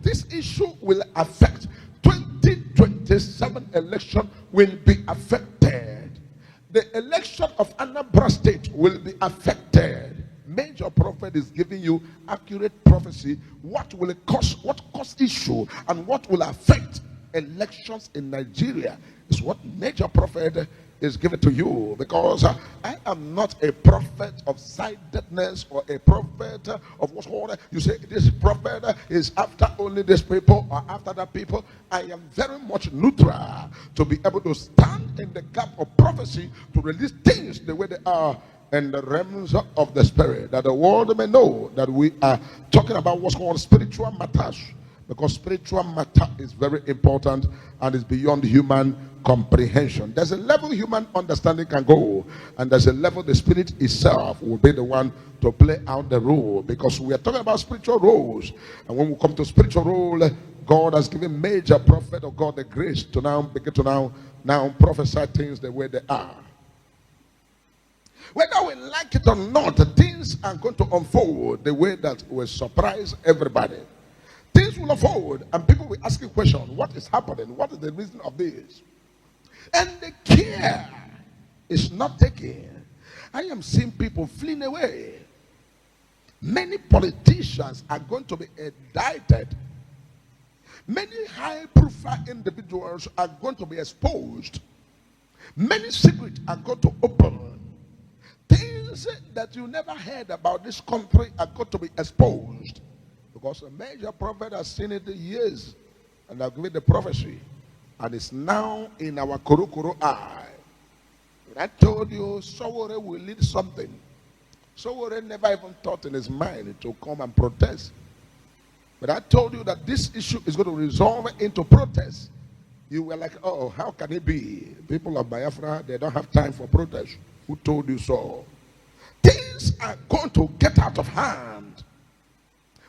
this issue will affect 2027 election will be affected. The election of Anambra State will be affected. Major prophet is giving you accurate prophecy. What will it cause? What cause issue and what will affect elections in Nigeria is what major prophet is given to you, because I am not a prophet of sidedness or a prophet of what's called, you say this prophet is after only this people or after that people. I am very much neutral to be able to stand in the gap of prophecy to release things the way they are in the realms of the spirit, that the world may know that we are talking about what's called spiritual matters, because spiritual matter is very important and is beyond human comprehension. There's a level human understanding can go, and there's a level the spirit itself will be the one to play out the role, because we are talking about spiritual roles. And when we come to spiritual role, God has given major prophet of God the grace to now begin to now prophesy things the way they are. Whether we like it or not, things are going to unfold the way that will surprise everybody. Things will unfold, and people will ask you questions. What is happening? What is the reason of this? And the care is not taken. I am seeing people fleeing away. Many politicians are going to be indicted. Many high-profile individuals are going to be exposed. Many secrets are going to open. Things that you never heard about this country are going to be exposed. Because a major prophet has seen it in years and have given the prophecy. And it's now in our Kurukuru eye. When I told you Sowore will lead something, Sowore never even thought in his mind to come and protest. But I told you that this issue is going to resolve into protest. You were like, oh, how can it be? People of Biafra, they don't have time for protest. Who told you so? Things are going to get out of hand.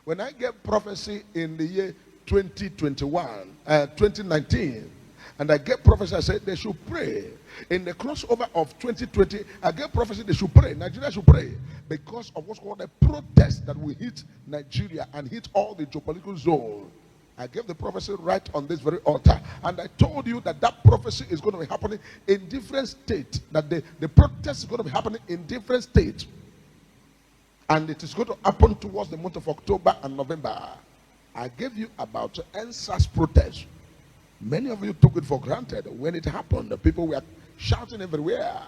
When I gave prophecy in the year 2019, and I gave prophecy, I said they should pray. In the crossover of 2020, I gave prophecy they should pray. Nigeria should pray because of what's called a protest that will hit Nigeria and hit all the geopolitical zone. I gave the prophecy right on this very altar. And I told you that that prophecy is going to be happening in different states. That the protest is going to be happening in different states. And it is going to happen towards the month of October and November. I gave you about NSAS protest. Many of you took it for granted. When it happened, the people were shouting everywhere.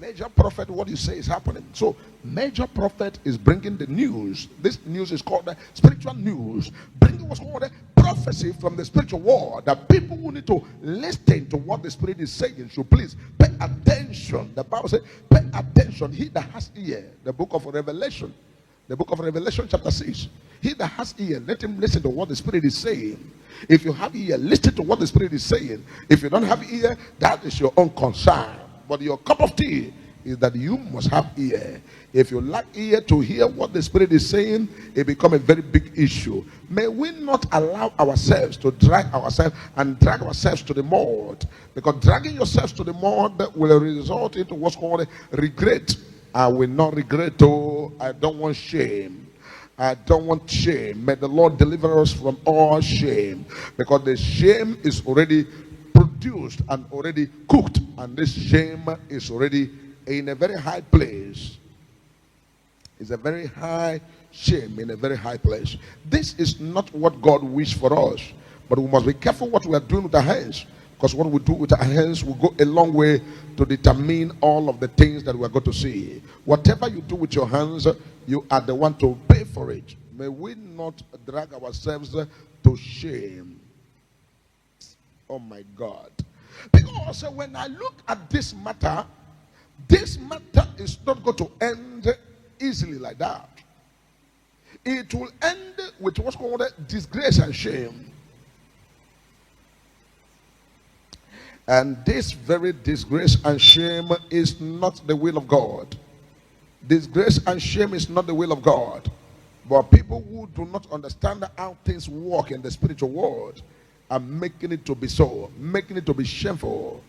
Major prophet, what you say is happening. So, major prophet is bringing the news. This news is called the spiritual news. Bringing what's called the prophecy from the spiritual world. That people who need to listen to what the spirit is saying should please pay attention. The Bible says, pay attention. He that has ear. The book of Revelation. The book of Revelation chapter 6. He that has ear, let him listen to what the spirit is saying. If you have ear, listen to what the spirit is saying. If you don't have ear, that is your own concern. But your cup of tea is that you must have ear. If you lack ear to hear what the spirit is saying, it becomes a very big issue. May we not allow ourselves to drag ourselves to the mud. Because dragging yourselves to the mud will result into what's called regret. I will not regret. Oh, I don't want shame. I don't want shame. May the Lord deliver us from all shame. Because the shame is already produced and already cooked, and this shame is already in a very high place. It's a very high shame in a very high place. This is not what God wished for us, but we must be careful what we are doing with our hands, because what we do with our hands will go a long way to determine all of the things that we are going to see. Whatever you do with your hands, you are the one to pay for it. May we not drag ourselves to shame. Oh my God. Because when I look at this matter is not going to end easily like that. It will end with what's called disgrace and shame. And this very disgrace and shame is not the will of God. Disgrace and shame is not the will of God. But people who do not understand how things work in the spiritual world are making it to be so, making it to be shameful.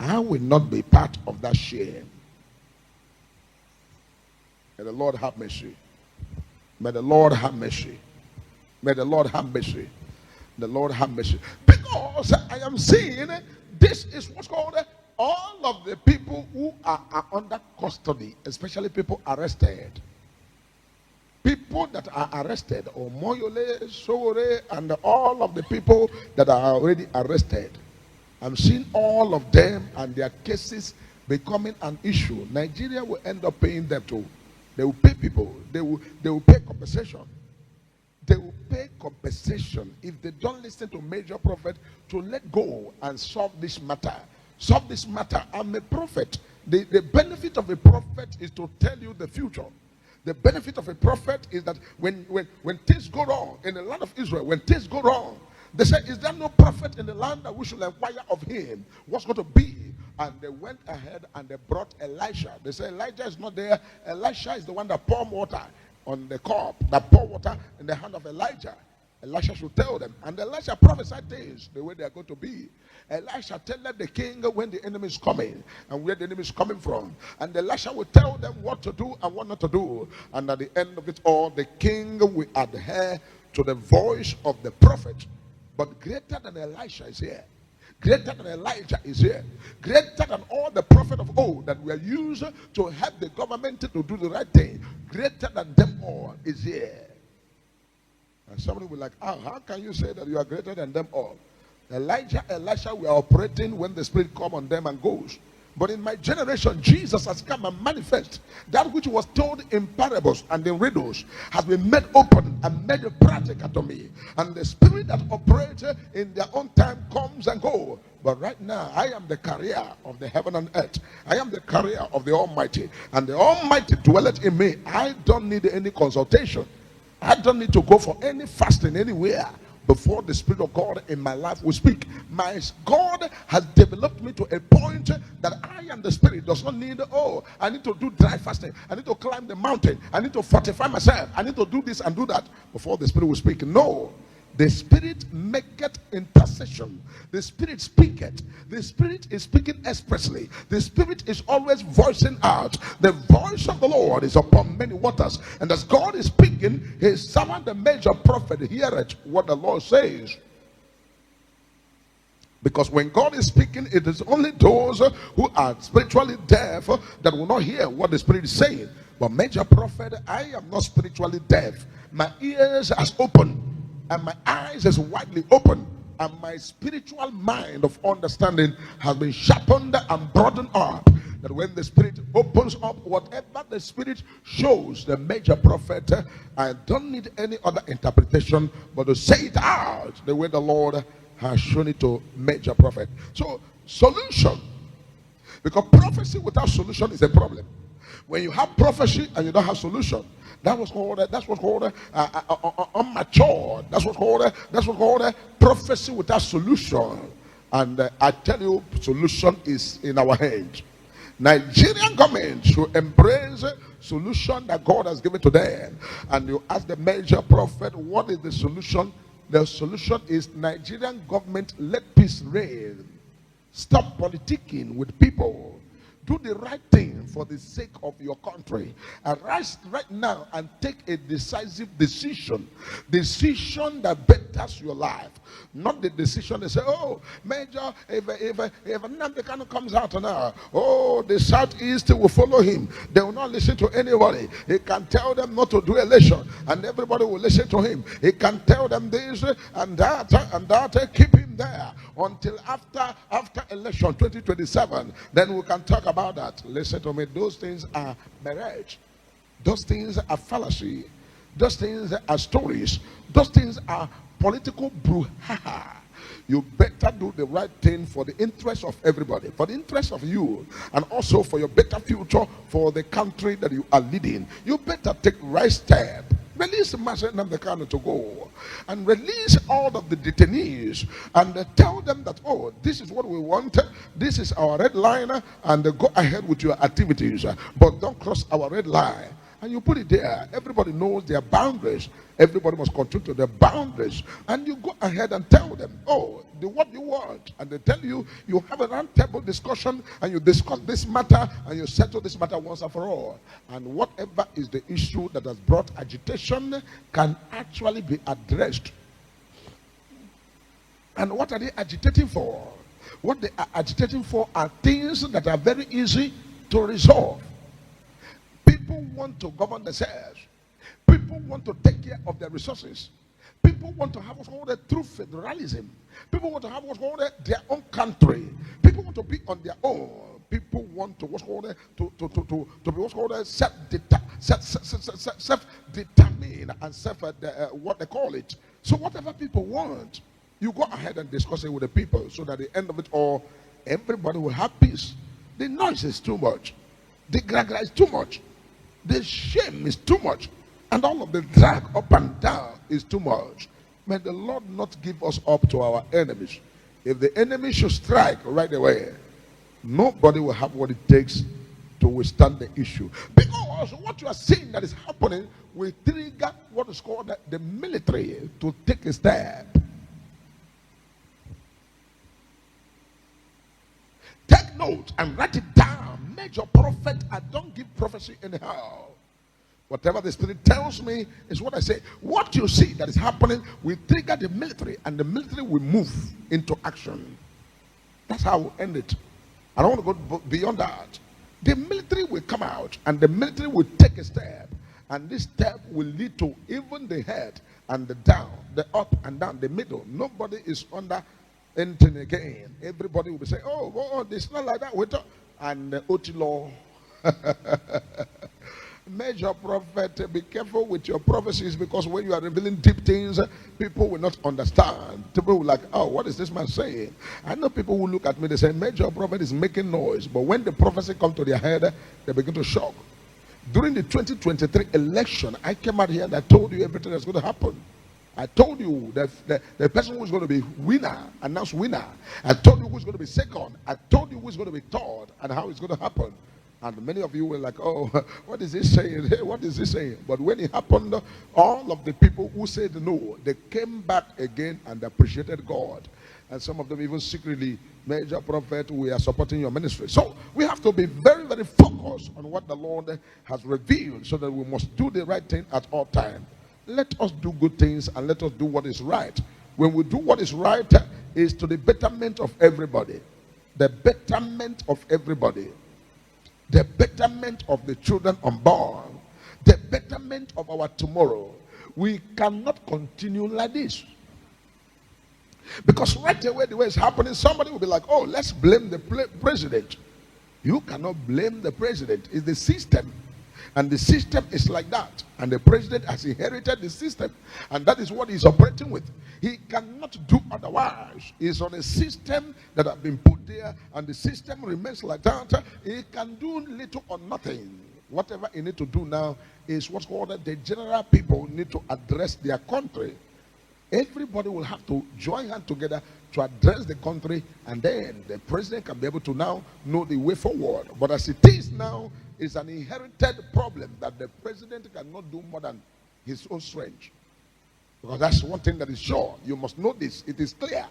I will not be part of that shame. May the Lord have mercy. May the Lord have mercy. May the Lord have mercy. The Lord have mercy. Because I am seeing this is what's called all of the people who are under custody, especially people arrested. People that are arrested, or Moyole, Sowore, and all of the people that are already arrested. I'm seeing all of them and their cases becoming an issue. Nigeria will end up paying them too. They will pay people. They will pay compensation. They will pay compensation if they don't listen to major prophet to let go and solve this matter. Solve this matter. I'm a prophet. The benefit of a prophet is to tell you the future. The benefit of a prophet is that when things go wrong in the land of Israel, when things go wrong, they say, is there no prophet in the land that we should inquire of him? What's going to be? And they went ahead and they brought Elisha. They said, Elijah is not there. Elisha is the one that poured water on the cup, that poured water in the hand of Elijah. Elisha should tell them. And Elisha prophesied things the way they are going to be. Elisha tell the king when the enemy is coming and where the enemy is coming from. And Elisha will tell them what to do and what not to do. And at the end of it all, the king will adhere to the voice of the prophet. But greater than Elisha is here. Greater than Elijah is here. Greater than all the prophets of old that were used to help the government to do the right thing. Greater than them all is here. And somebody will be like, oh, how can you say that you are greater than them all? Elijah, Elisha were operating when the Spirit comes on them and goes. But in my generation, Jesus has come and manifest. That which was told in parables and in riddles has been made open and made practical to me. And the Spirit that operates in their own time comes and goes. But right now, I am the carrier of the heaven and earth. I am the carrier of the Almighty. And the Almighty dwelleth in me. I don't need any consultation. I don't need to go for any fasting anywhere before the Spirit of God in my life will speak. My God has developed me to a point that I am the Spirit. Does not need, oh, I need to do dry fasting. I need to climb the mountain. I need to fortify myself. I need to do this and do that before the Spirit will speak. No. The Spirit maketh intercession. The Spirit speaketh. The Spirit is speaking expressly. The Spirit is always voicing out. The voice of the Lord is upon many waters. And as God is speaking, his servant, the major prophet, heareth what the Lord says. Because when God is speaking, it is only those who are spiritually deaf that will not hear what the Spirit is saying. But major prophet, I am not spiritually deaf. My ears are open. And my eyes is widely open, and my spiritual mind of understanding has been sharpened and broadened up. That when the Spirit opens up, whatever the Spirit shows the major prophet, I don't need any other interpretation but to say it out the way the Lord has shown it to major prophet. So, solution. Because prophecy without solution is a problem. When you have prophecy and you don't have solution, that's what's called unmature. That's what's called prophecy without solution. And I tell you, solution is in our hands. Nigerian government should embrace solution that God has given to them. And you ask the major prophet, what is the solution? The solution is Nigerian government, let peace reign. Stop politicking with people. Do the right thing for the sake of your country. Arise right now and take a decisive decision. Decision that betters your life. Not the decision they say, oh, Major, if Nnamdi comes out now, oh, the Southeast will follow him. They will not listen to anybody. He can tell them not to do election, and everybody will listen to him. He can tell them this and that, keep him there until after election 2027. Then we can talk about that. Listen to me. Those things are marriage. Those things are fallacy. Those things are stories. Those things are political brouhaha. You better do the right thing for the interest of everybody, for the interest of you, and also for your better future, for the country that you are leading. You better take right step. Release Master Nnamdi to go, and release all of the detainees, and tell them that, oh, this is what we want, this is our red line, and go ahead with your activities, but don't cross our red line. and you put it there. Everybody knows their boundaries. Everybody must control to their boundaries. And you go ahead and tell them, oh, what you want. And they tell you, you have a round table discussion, and you discuss this matter, and you settle this matter once and for all. And whatever is the issue that has brought agitation can actually be addressed. And what are they agitating for? What they are agitating for are things that are very easy to resolve. People want to govern themselves. People want to take care of their resources. People want to have what's called a true federalism. People want to have what's called their own country. People want to be on their own. People want to what's called to be what's called self-determined and what they call it. So whatever people want, you go ahead and discuss it with the people, so that at the end of it all, everybody will have peace. The noise is too much. The gragra is too much. The shame is too much. And all of the drag up and down is too much. May the Lord not give us up to our enemies. If the enemy should strike right away, nobody will have what it takes to withstand the issue. Because what you are seeing that is happening will trigger what is called the military to take a step. Take note and write it down. Major prophet, I don't give prophecy anyhow. Whatever the Spirit tells me is what I say. What you see that is happening will trigger the military, and the military will move into action. That's how we'll end it. I don't want to go beyond that. The military will come out, and the military will take a step, and this step will lead to even the head and the down, the up and down, the middle. Nobody is under anything again. Everybody will be saying, oh, it's not like that. And Otilo. Major prophet, be careful with your prophecies, because when you are revealing deep things, people will not understand. People will like, oh, what is this man saying? I know people who look at me, they say, major prophet is making noise. But when the prophecy comes to their head, they begin to shock. During the 2023 election, I came out here and I told you everything that's going to happen. I told you that the person who is going to be winner, announced winner. I told you who's going to be second. I told you who's going to be third and how it's going to happen. And many of you were like, oh, what is this saying? What is this saying? But when it happened, all of the people who said no, they came back again and appreciated God. And some of them even secretly, major prophet, we are supporting your ministry. So we have to be very, very focused on what the Lord has revealed, so that we must do the right thing at all times. Let us do good things and let us do what is right. When we do what is right, is to the betterment of everybody. The betterment of everybody. The betterment of the children unborn. The betterment of our tomorrow. We cannot continue like this. Because right away, the way it's happening, somebody will be like, oh, let's blame the president. You cannot blame the president. It's the system. And the system is like that. And the president has inherited the system. And that is what he's operating with. He cannot do otherwise. He's on a system that has been put there, and the system remains like that. He can do little or nothing. Whatever he needs to do now is what's called the general people need to address their country. Everybody will have to join hands together to address the country, and then the president can be able to now know the way forward. But as it is now, it's an inherited problem that the president cannot do more than his own strength. Because that's one thing that is sure. You must know this. It is clear.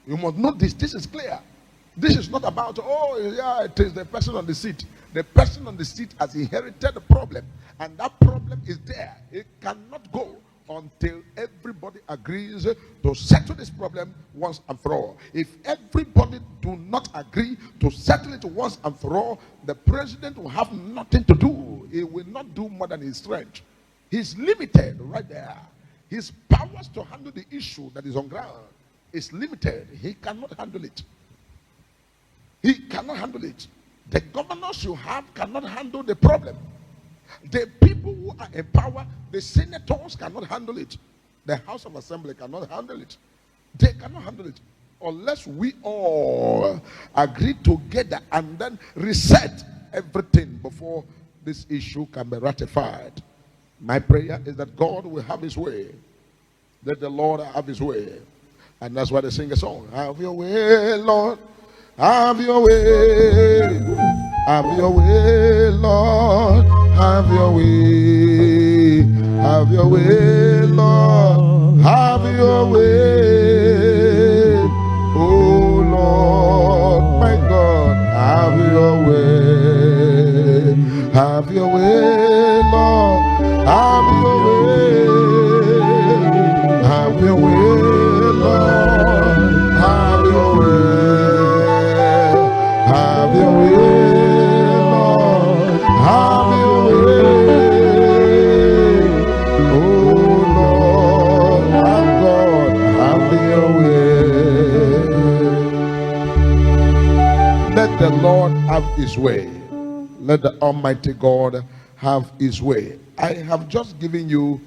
You must know this. This is clear. This is not about, oh, yeah, it is the person on the seat. The person on the seat has inherited the problem. And that problem is there. It cannot go until everybody agrees to settle this problem once and for all. If everybody do not agree to settle it once and for all, the president will have nothing to do. He will not do more than his strength. He's limited right there. His powers to handle the issue that is on ground is limited. He cannot handle it. He cannot handle it. The governors you have cannot handle the problem. The people who are in power, the senators cannot handle it. The House of Assembly cannot handle it. They cannot handle it unless we all agree together and then reset everything before this issue can be ratified. My prayer is that God will have his way. Let the Lord have his way. And that's why they sing a song. Have your way, Lord. Have your way. Have your way, Lord. have your way. Have your way, Lord. Have your way. Oh Lord, my God, have your way. Have your way, Lord. Have your way. Have your way, Lord. Have your way. Have your way, Lord. Have your way. Oh Lord, our God, have your way. Let the Lord have his way. Let the Almighty God have his way. I have just given you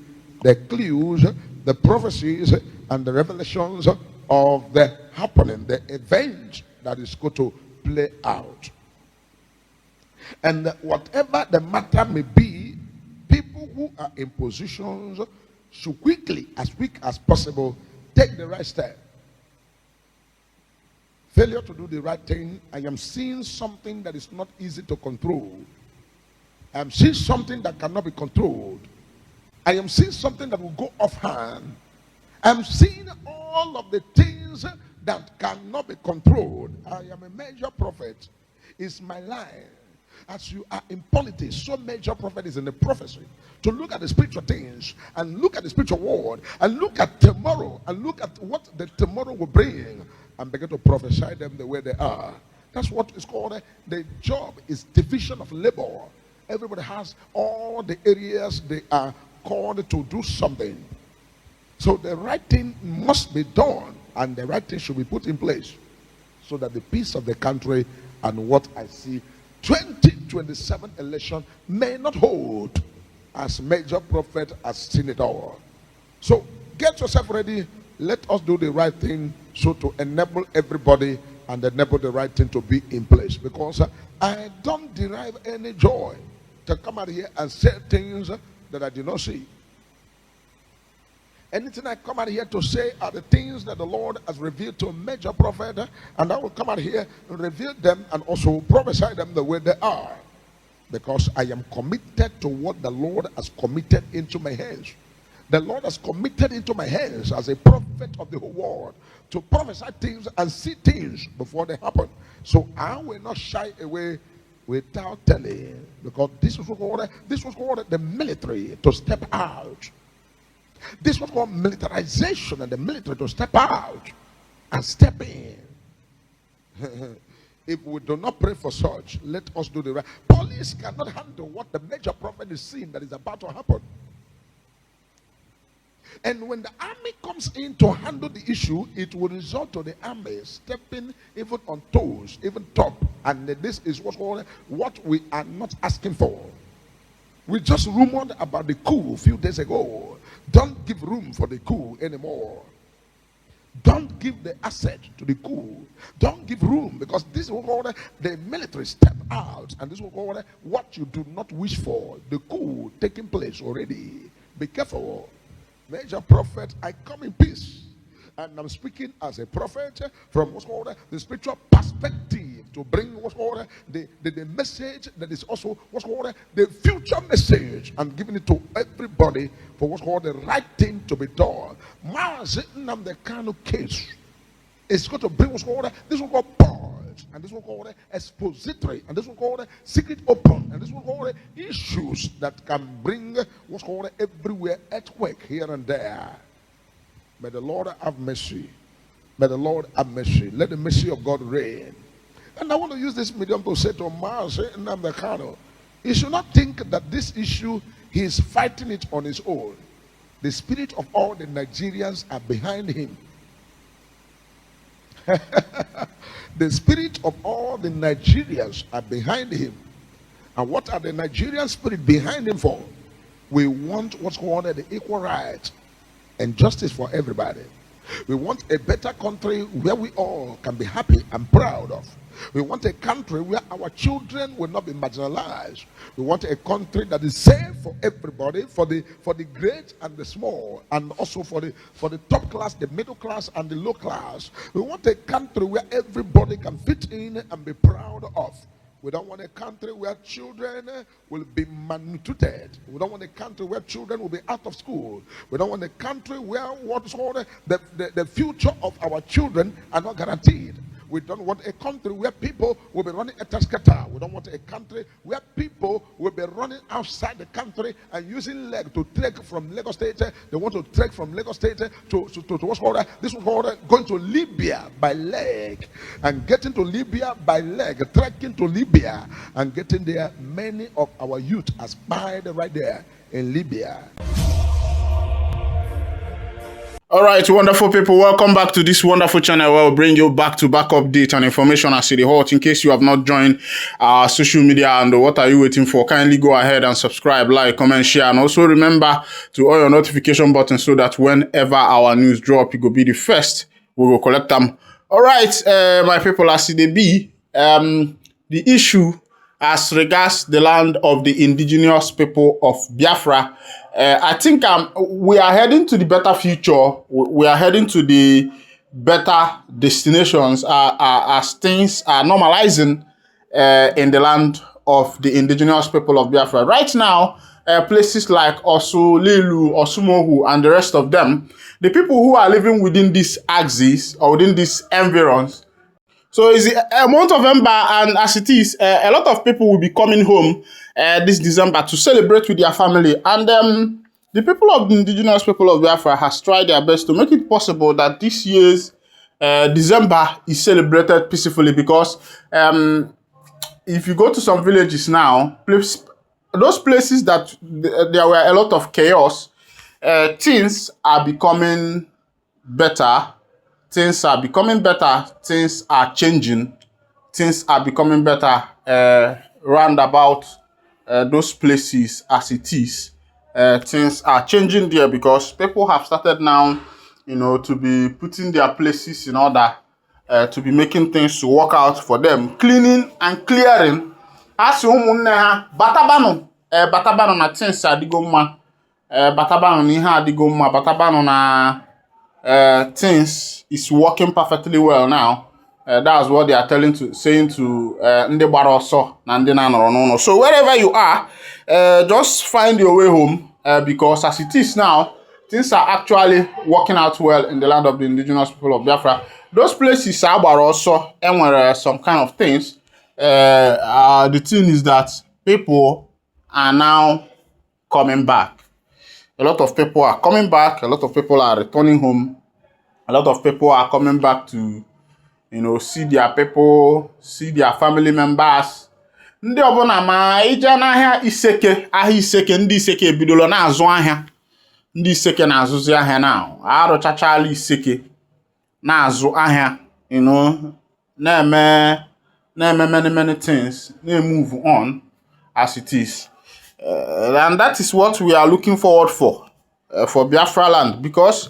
the clues, the prophecies, and the revelations of the happening, the event that is going to play out. And whatever the matter may be, people who are in positions should quickly, as quick as possible, take the right step. Failure to do the right thing, I am seeing something that is not easy to control. I am seeing something that cannot be controlled. I am seeing something that will go off hand. I am seeing all of the things that cannot be controlled. I am a major prophet. It's my line. As you are in politics, so major prophet is in the prophecy. To look at the spiritual things and look at the spiritual world and look at tomorrow and look at what the tomorrow will bring and begin to prophesy them the way they are. That's what is called the job is division of labor. Everybody has all the areas they are called to do something. So the right thing must be done and the right thing should be put in place so that the peace of the country and what I see 2027 election may not hold as major prophet, as senator. So get yourself ready. Let us do the right thing so to enable everybody and enable the right thing to be in place. Because I don't derive any joy to come out here and say things that I did not see. Anything I come out here to say are the things that the Lord has revealed to a major prophet, and I will come out here and reveal them and also prophesy them the way they are. Because I am committed to what the Lord has committed into my hands. The Lord has committed into my hands as a prophet of the whole world to prophesy things and see things before they happen. So I will not shy away without telling, because this was called the military to step out. This was called militarization, and the military to step out and step in. If we do not pray for such, let us do the right. Police cannot handle what the major prophet is seeing that is about to happen. And when the army comes in to handle the issue, it will result to the army stepping even on toes, even top. And this is what we are not asking for. We just rumored about the coup a few days ago. Don't give room for the coup anymore. Don't give the asset to the coup. Don't give room, because this is what the military step out, and this is what you do not wish for. The coup taking place already. Be careful. Major prophet, I come in peace. And I'm speaking as a prophet from what's called the spiritual perspective to bring what's called the message that is also what's called the future message, and giving it to everybody for what's called the right thing to be done. The kind of case is going to bring what's called this one called purge, and this one called expository, and this one called secret open, and this one called issues that can bring what's called everywhere earthquake here and there. May the Lord have mercy. May the Lord have mercy. Let the mercy of God reign. And I want to use this medium to say to Mars Namdekano, he should not think that this issue, he is fighting it on his own. The spirit of all the Nigerians are behind him. The spirit of all the Nigerians are behind him. And what are the Nigerian spirit behind him for? We want what's called the equal rights and justice for everybody. We want a better country where we all can be happy and proud of. We want a country where our children will not be marginalized. We want a country that is safe for everybody, for the great and the small, and also for the top class, the middle class, and the low class. We want a country where everybody can fit in and be proud of. We don't want a country where children will be malnutrited. We don't want a country where children will be out of school. We don't want a country where what's called the future of our children are not guaranteed. We don't want a country where people will be running a taskata. We don't want a country where people will be running outside the country and using leg to trek from Lagos State. They want to trek from Lagos State to what's called this was called going to Libya by leg, and getting to Libya by leg, trekking to Libya and getting there. Many of our youth are spied right there in Libya. All right, wonderful people, welcome back to this wonderful channel where we'll bring you back-to-back update and information as it hot. In case you have not joined our social media, and what are you waiting for? Kindly go ahead and subscribe, like, comment, share, and also remember to on your notification button so that whenever our news drop, you will be the first. We will collect them. All right, my people, as it be, the issue as regards the land of the indigenous people of Biafra, I think we are heading to the better future. We are heading to the better destinations as things are normalizing in the land of the indigenous people of Biafra. Right now, places like Osu, Lilu, Osumohu, and the rest of them, the people who are living within these axes or within these environs. So it's a month of November, and as it is, a lot of people will be coming home this December to celebrate with their family. And the people of the indigenous people of Biafra has tried their best to make it possible that this year's December is celebrated peacefully, because if you go to some villages now, those places that there were a lot of chaos, things are becoming better. Things are becoming better, things are changing, things are becoming better round about those places as it is. Things are changing there because people have started now, to be putting their places in order, to be making things to work out for them. Cleaning and clearing. As batabano na things adigo mma. Batabano ni ha adigo mma. Batabano na things is working perfectly well now. That's what they are saying to Ndi Baroso and Ndi Nanorono. So wherever you are, just find your way home, because as it is now, things are actually working out well in the land of the indigenous people of Biafra. Those places are Baroso and where some kind of things. The thing is that people are now coming back. A lot of people are coming back. A lot of people are returning home. A lot of people are coming back to, see their people, see their family members. Ndị ọbụla ma ije n'ahịa Iseke, ndị Iseke ebidolo na-azụ ahịa. Ndị Iseke na-azụzi ahịa now. Arụchachala Iseke na-azụ ahịa, na-eme many things, move on as it is. And that is what we are looking forward for Biafra land, because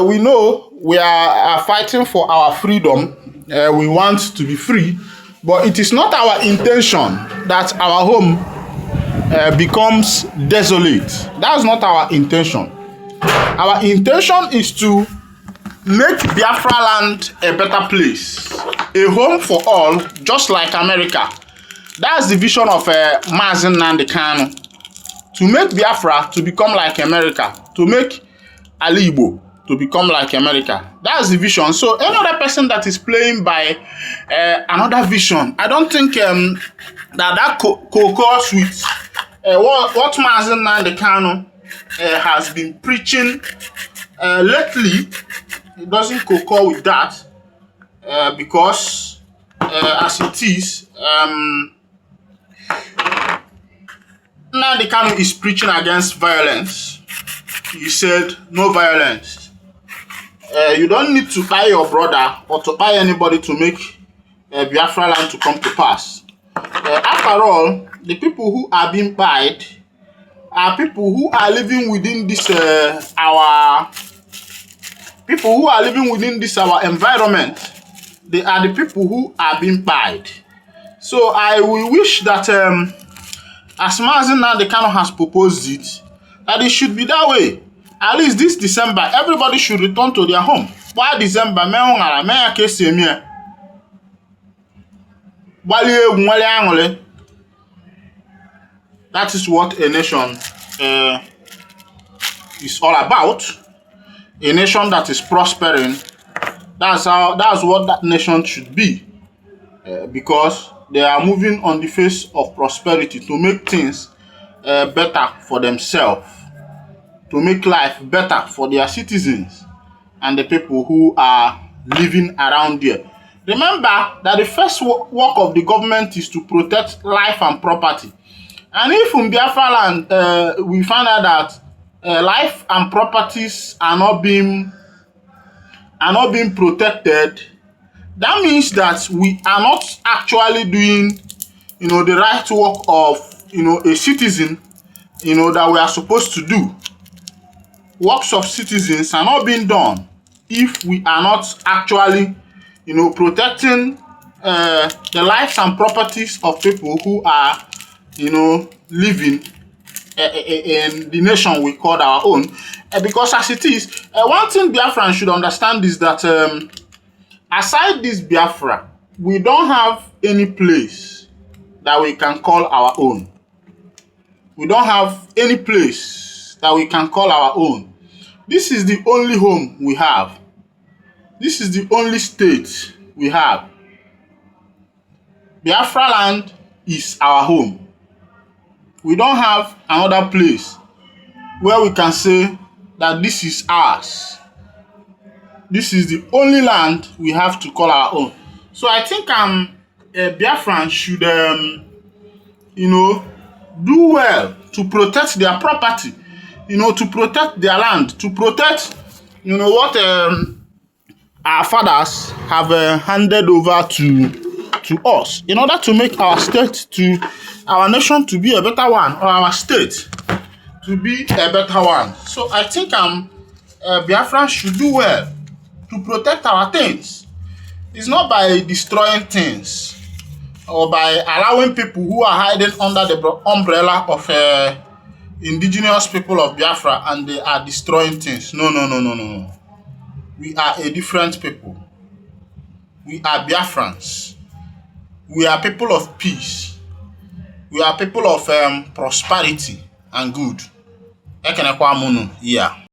we know we are fighting for our freedom. We want to be free, but it is not our intention that our home becomes desolate. That's not our intention. Our intention is to make Biafra land a better place, a home for all, just like America. That's the vision of Mazi Nnamdi Kanu, to make Biafra to become like America, to make Ali Igbo to become like America. That's the vision. So another person that is playing by another vision, I don't think that co-occurs with what Mazi Nnamdi Kanu has been preaching lately. It doesn't co-occur with that, because as it is, Nnamdi Kanu is preaching against violence. He said no violence. You don't need to buy your brother or to buy anybody to make Biafra land to come to pass. After all, the people who are being buyed are people who are living within this our environment. They are the people who are being buyed. So I will wish that as Mazi Nnamdi Kanu has proposed it, that it should be that way. At least this December, everybody should return to their home. Why December? gbalie egwu nwere aṅụrị. That is what a nation is all about. A nation that is prospering. That's what that nation should be, because they are moving on the face of prosperity to make things better for themselves, to make life better for their citizens and the people who are living around there. Remember that the first work of the government is to protect life and property. And if in Biafra land we find out that life and properties are not being protected, that means that we are not actually doing, the right work of, a citizen, that we are supposed to do. Works of citizens are not being done if we are not actually, protecting the lives and properties of people who are, living in the nation we call our own. Because as it is, one thing Biafrans should understand is that aside this Biafra, we don't have any place that we can call our own. We don't have any place that we can call our own. This is the only home we have. This is the only state we have. Biafra land is our home. We don't have another place where we can say that this is ours. This is the only land we have to call our own. So I think Biafrans should do well to protect their property, to protect their land, to protect what our fathers have handed over to us, in order to make our state, to our nation, to be a better one, or our state to be a better one. So I think Biafra should do well to protect our things. It's not by destroying things or by allowing people who are hiding under the umbrella of indigenous people of Biafra and they are destroying things. No. We are a different people. We are Biafrans. We are people of peace. We are people of prosperity and good. Yeah.